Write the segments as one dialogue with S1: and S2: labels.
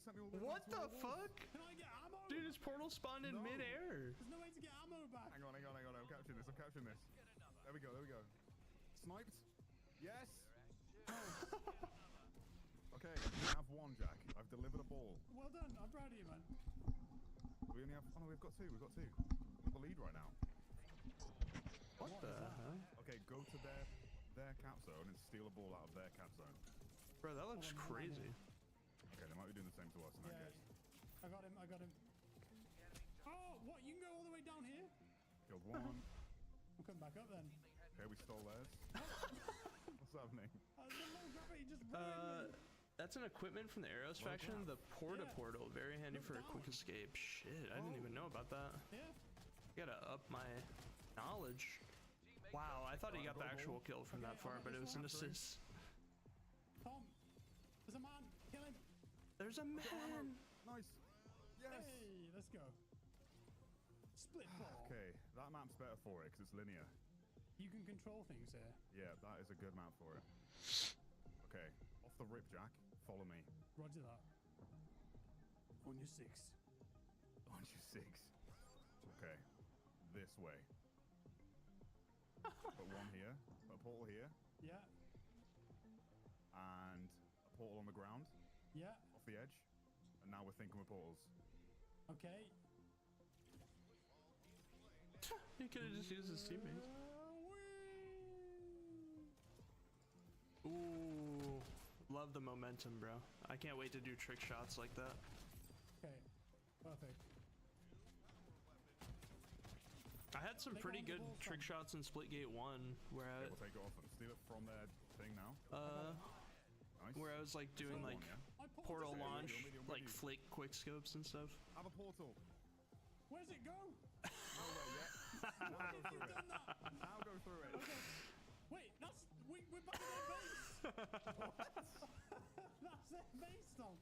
S1: sent me all the
S2: What the fuck?
S3: Can I get ammo?
S2: Dude, his portal spawned in midair.
S3: There's no way to get ammo back.
S1: Hang on. I'm capturing this. There we go. Sniped. Yes. Okay, we have one, Jack. I've delivered a ball.
S3: Well done. I'm proud of you, man.
S1: We only have. Oh no, we've got two. We've got the lead right now.
S2: What the hell?
S1: Okay, go to their cap zone and steal a ball out of their cap zone.
S2: Bro, that looks crazy.
S1: Okay, they might be doing the same to us in that case.
S3: I got him. Oh, what? You can go all the way down here?
S1: Killed one.
S3: We'll come back up then.
S1: Okay, we stole theirs. What's happening?
S3: The low gravity just ruined me.
S2: That's an equipment from the Arrows faction. The portal, very handy for a quick escape. Shit, I didn't even know about that.
S3: Yeah.
S2: Gotta up my knowledge. Wow, I thought he got the actual kill from that far, but it was an assist.
S3: Tom, there's a man. Kill him.
S2: There's a man.
S1: Nice. Yes.
S3: Hey, let's go. Split ball.
S1: Okay, that map's better for it because it's linear.
S3: You can control things here.
S1: Yeah, that is a good map for it. Okay, off the rip, Jack. Follow me.
S3: Roger that. On your 6.
S1: On your 6. Okay, this way. Put one here. Put a portal here.
S3: Yeah.
S1: And a portal on the ground.
S3: Yeah.
S1: Off the edge. And now we're thinking with portals.
S3: Okay.
S2: He could have just used his teammates. Ooh, love the momentum, bro. I can't wait to do trick shots like that.
S3: Okay, perfect.
S2: I had some pretty good trick shots in Splitgate 1 where I
S1: we'll take it off and steal it from their thing now. Nice.
S2: Where I was like doing like portal launch, like flick quick scopes and stuff.
S1: Have a portal.
S3: Where's it go?
S1: Nowhere yet. Now go through it. Now go through it.
S3: Okay. Wait, we're back at their base. What? That's their base, Tom.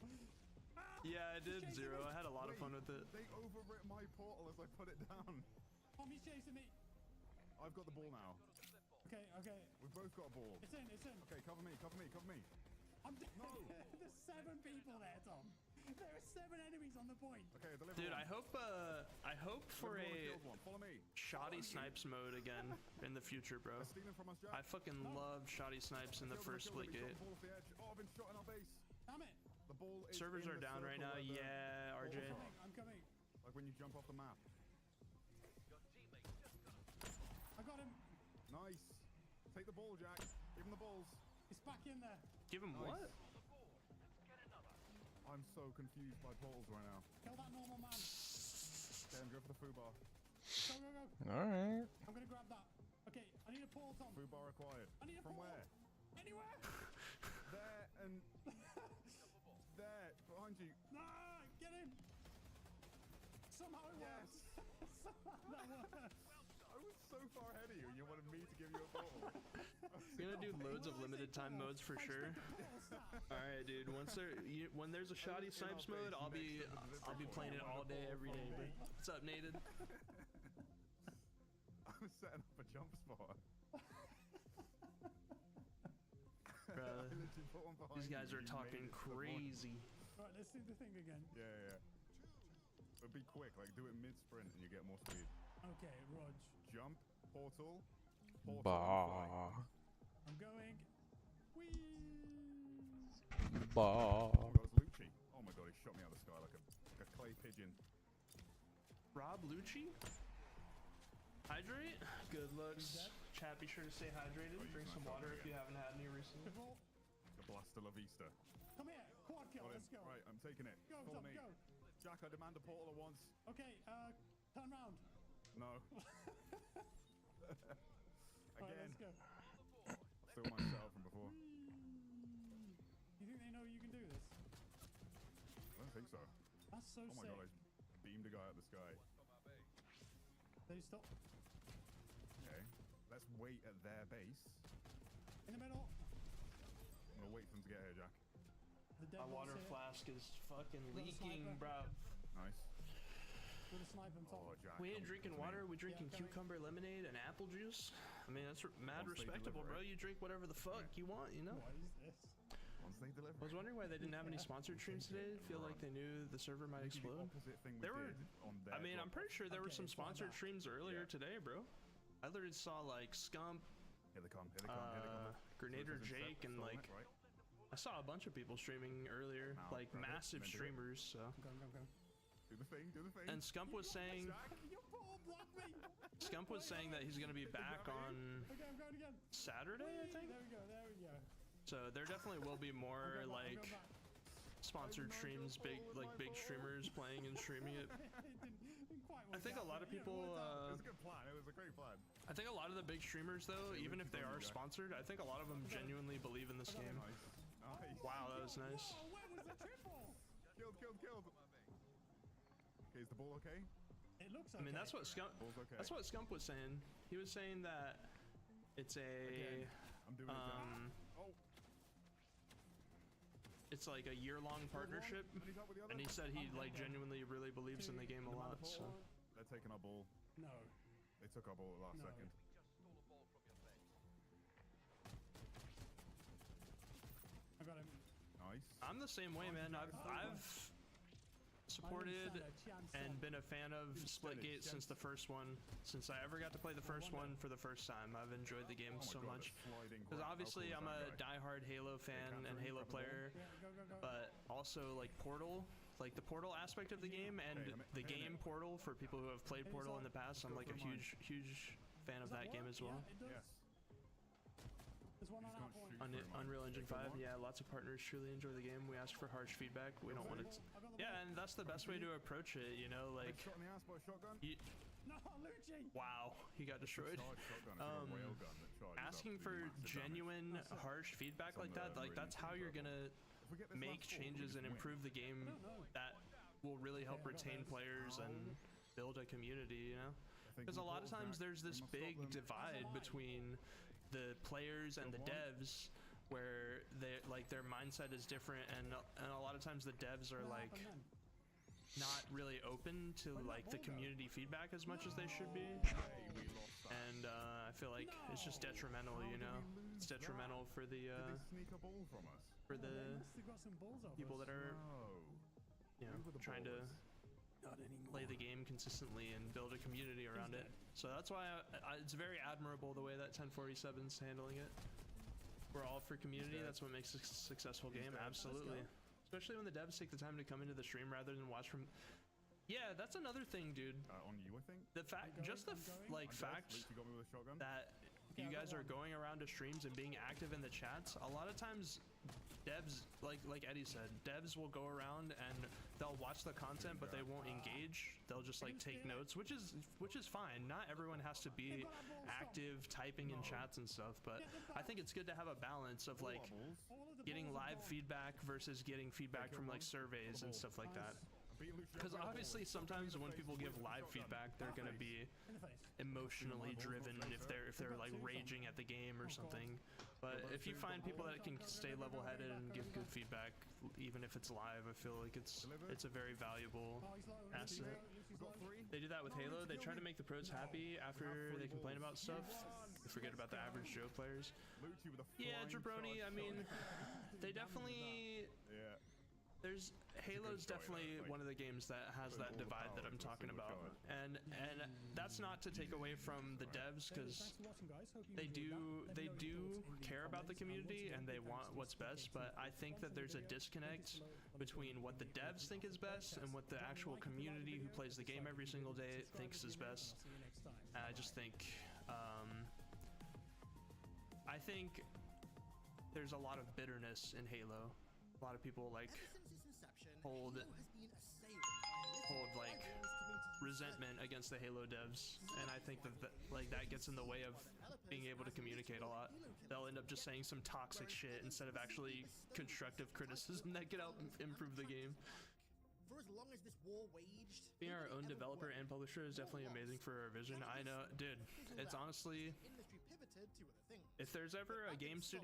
S3: Ah,
S2: Yeah, I did, Zero. I had a lot of fun with it.
S1: They overwrit my portal as I put it down.
S3: Tom, he's chasing me.
S1: I've got the ball now.
S3: Okay.
S1: We've both got a ball.
S3: It's in.
S1: Okay, cover me.
S3: I'm dead.
S1: No.
S3: There's 7 people there, Tom. There are 7 enemies on the point.
S1: Okay, deliver
S2: Dude,
S1: one.
S2: I hope for a
S1: Follow me.
S2: shoddy snipes mode again in the future, bro.
S1: They're stealing from us, Jack.
S2: I fucking love shoddy snipes in the first Splitgate.
S1: Oh, I've been shot in our base.
S3: Damn it.
S1: The ball is
S2: Servers
S1: in
S2: are
S1: the
S2: down right
S1: circle
S2: now.
S1: where the
S2: Yeah,
S1: ball
S2: RJ.
S1: is.
S3: I'm coming.
S1: Like when you jump off the map.
S3: I got him.
S1: Nice. Take the ball, Jack. Give him the balls.
S3: He's back in there.
S2: Give him what?
S1: I'm so confused by portals right now.
S3: Kill that normal man.
S1: Okay, I'm going for the foo bar.
S3: Go.
S4: Alright.
S3: I'm gonna grab that. Okay, I need a portal, Tom.
S1: Foo bar acquired.
S3: I need a
S1: From
S3: portal.
S1: where?
S3: Anywhere.
S1: There and there. Behind you.
S3: Nah, get him. Somehow it works. Somehow that works.
S1: I was so far ahead of you and you wanted me to give you a portal.
S2: We're gonna do loads of limited time modes for sure. All right, dude. When there's a shoddy snipes mode, I'll be playing it all day, every day, bro. What's up, Nathan?
S1: I was setting up a jump spot.
S2: Bro, these guys are talking crazy.
S3: Right, let's do the thing again.
S1: Yeah. But be quick, like do it mid-sprint and you get more speed.
S3: Okay, Rog.
S1: Jump, portal,
S4: Bah.
S3: I'm going. Whee!
S4: Bah.
S1: Oh my god, it's Lucci. Oh my god, he shot me out of the sky like a clay pigeon.
S2: Rob Lucci? Hydrate? Good looks. Chat, be sure to stay hydrated. Drink some water if you haven't had any recently.
S1: The Blaster La Vista.
S3: Come here, quad kill, let's go.
S1: Right, I'm taking it.
S3: Go,
S1: Follow
S3: Tom,
S1: me.
S3: go.
S1: Jack, I demand a portal at once.
S3: Okay, turn round.
S1: No.
S3: Alright,
S1: Again.
S3: let's go.
S1: Still myself from before.
S3: You think they know you can do this?
S1: I don't think so.
S3: That's so
S1: Oh my
S3: sick.
S1: god, I beamed a guy out the sky.
S3: They stop
S1: Okay, let's wait at their base.
S3: in the middle.
S1: I'm gonna wait for them to get here, Jack.
S3: The dead
S2: My
S3: one's
S2: water
S3: here.
S2: flask is fucking
S3: Little
S2: leaking,
S3: sniper.
S2: bro.
S1: Nice.
S3: With a sniper on top.
S1: Oh, Jack.
S2: We ain't
S1: come
S2: drinking
S1: to me.
S2: water, we drinking
S3: Yeah, coming.
S2: cucumber lemonade and apple juice. I mean, that's mad
S1: Once they
S2: respectable,
S1: deliver
S2: bro.
S1: it.
S2: You drink whatever the fuck you want, you know?
S3: What is this?
S1: once they deliver.
S2: I was wondering why they didn't have any sponsored streams today. Feel like they knew the server might
S1: Maybe the
S2: explode.
S1: opposite thing we
S2: There were,
S1: did on
S2: I mean, I'm pretty sure there were some
S3: Okay, fly
S2: sponsored
S3: back.
S2: streams earlier
S1: Yeah.
S2: today, bro. I literally saw like Scump,
S1: Here they come, here they come, here they come.
S2: Grenader
S1: So this is
S2: Jake, and
S1: stolen
S2: like
S1: it, right?
S2: I saw a bunch of people streaming earlier,
S1: Now,
S2: like
S1: grab it,
S2: massive
S1: and then do it.
S2: streamers. So,
S3: Go, go, go.
S1: Do the thing, do the thing.
S2: and Scump was saying,
S3: You poor block me.
S2: Scump was saying that he's gonna be back on
S3: Okay, I'm going again.
S2: Saturday, I think.
S3: There we go, there we go.
S2: So there definitely will be more
S3: I'm going
S2: like
S3: back, I'm going back.
S2: sponsored streams, big streamers playing and streaming it.
S3: Didn't quite
S2: I
S3: work
S2: think a
S3: out,
S2: lot of
S3: but, you know,
S2: people.
S3: worked out.
S1: It was a good plan, it was a great plan.
S2: I think a lot of the big streamers, though, even if they are sponsored, I think a lot of them genuinely believe in this game.
S1: Nice. Nice.
S2: Wow, that was nice.
S3: Whoa, where was the triple?
S1: Killed, killed, killed. Okay, is the ball okay?
S3: It looks okay.
S2: I mean, that's what Scump.
S1: Ball's okay.
S2: That's what Scump was saying. He was saying that it's a
S1: Again, I'm doing it again. Oh,
S2: it's like a year-long partnership,
S1: I need help with the other.
S2: and he said he like genuinely really believes in the game a lot. So
S3: Four.
S1: They're taking our ball.
S3: No.
S1: They took our ball at the last
S3: No.
S1: second.
S3: I got him.
S1: Nice.
S2: I'm the same way, man. I've supported and been a fan of Splitgate since the first one. Since I ever got to play the first one for the first time, I've enjoyed the game
S1: Oh my
S2: so
S1: God,
S2: much.
S1: it's sliding
S2: Because
S1: quite-
S2: obviously
S1: how
S2: I'm
S1: cool
S2: a
S1: is that guy?
S2: diehard Halo fan and Halo player,
S3: Yeah, go, go, go.
S2: but also like Portal, like the Portal aspect of the game and
S1: Okay,
S2: the game Portal for people who have played Portal in the past. I'm like a huge fan of that game as well.
S3: Yeah, it does.
S1: Yes.
S3: There's one on
S1: He's
S3: our
S1: gonna
S3: point.
S1: shoot. Very much.
S2: Unreal Engine
S1: Okay, good
S2: 5,
S1: luck.
S2: yeah, lots of partners truly enjoy the game. We ask for harsh feedback. We don't want it.
S3: I got the
S2: Yeah, and that's the best way to approach it, you know, like,
S1: Shot in the ass by a shotgun.
S2: you,
S3: No, Lucci!
S2: wow, he got destroyed.
S1: Charged shotgun. It's like a railgun that charges up
S2: Asking
S1: really
S2: for
S1: massive damage.
S2: genuine harsh feedback
S1: Some
S2: like
S1: of
S2: that,
S1: them
S2: like
S1: really
S2: that's how you're gonna
S1: If we get this
S2: make
S1: last ball, we
S2: changes
S1: just
S2: and
S1: win.
S2: improve the game that will really help
S3: Okay, I got
S2: retain
S3: those.
S2: players and build a community, you know?
S1: I think
S2: Because a
S1: we
S2: lot of
S1: ball
S2: times
S1: back.
S2: there's
S1: We
S2: this
S1: must stop
S2: big
S1: them.
S2: divide between the players and the
S1: Good one.
S2: devs where they like their mindset is different, and a lot of times the devs are like not really open to like the community feedback as much as they should be,
S1: Hey, we lost that.
S2: and I feel like it's just detrimental,
S1: How
S2: you
S1: did
S2: know?
S1: we lose
S2: It's detrimental for the
S1: Did they sneak a ball from us?
S2: for the
S3: They got some balls off
S2: people
S3: us.
S2: that are,
S1: No.
S2: you know,
S1: Who were the
S2: trying to
S1: ballers?
S3: Not anymore.
S2: play the game consistently and build a community around it. So that's why it's very admirable the way that 1047's handling it. We're all for community. That's what makes a successful game.
S1: dead.
S2: Absolutely. Especially when the devs take the time to come into the stream rather than watch from. Yeah, that's another thing, dude.
S1: On you, I think.
S2: The fact, just the like
S1: I'm dead.
S2: fact
S1: Luke, you got me with a shotgun.
S2: that you guys are going around to streams and being active in the chats. A lot of times, devs, like Eddie said, devs will go around and they'll watch the content, but they won't engage. They'll just like take notes, which is fine. Not everyone has to be active typing in chats and stuff, but I think it's good to have a balance of like
S1: Balls.
S3: All of the
S2: getting
S3: balls are
S2: live
S3: gone.
S2: feedback versus getting feedback from like surveys and stuff like that.
S1: Beat Luke
S2: Because
S1: Shotgun.
S2: obviously sometimes when people give live feedback, they're gonna be
S3: In the face.
S2: emotionally driven if they're like raging at the game or something. But if you find people that can stay level-headed and give good feedback, even if it's live, I feel like it's a very valuable
S3: Oh, he's low.
S2: asset.
S1: We got 3.
S2: They do that with Halo. They try to make the pros happy after they complain about stuff. They forget about the average Joe players.
S1: Luke, you with a
S2: Yeah,
S1: flying
S2: Jabroni, I
S1: charge
S2: mean,
S1: shot.
S2: they definitely.
S1: Yeah.
S2: There's Halo's
S1: story,
S2: definitely
S1: though, like,
S2: one of the games that has that
S1: all the
S2: divide that
S1: power
S2: I'm
S1: to a
S2: talking
S1: single
S2: about,
S1: shot.
S2: and that's not to take away from the devs, because
S3: Thanks for watching, guys. Hope you
S2: they
S3: enjoyed that.
S2: do
S3: Let me know your thoughts in the
S2: care about the
S3: comments,
S2: community and
S3: once again,
S2: they
S3: big
S2: want
S3: thanks to
S2: what's best, but I think that there's a disconnect between what the devs think is best and what the actual community who plays the game every single day thinks is best.
S3: I'll see you next time.
S2: I just think I think there's a lot of bitterness in Halo. A lot of people like hold like resentment against the Halo devs, and I think that like that gets in the way of being able to communicate a lot. They'll end up just saying some toxic shit instead of actually constructive criticism that could help improve the game.
S5: For as long as this war waged,
S2: Being our own developer and publisher is definitely amazing for our vision. I know, dude, it's honestly,
S5: industry pivoted to other things.
S2: if there's ever a game studio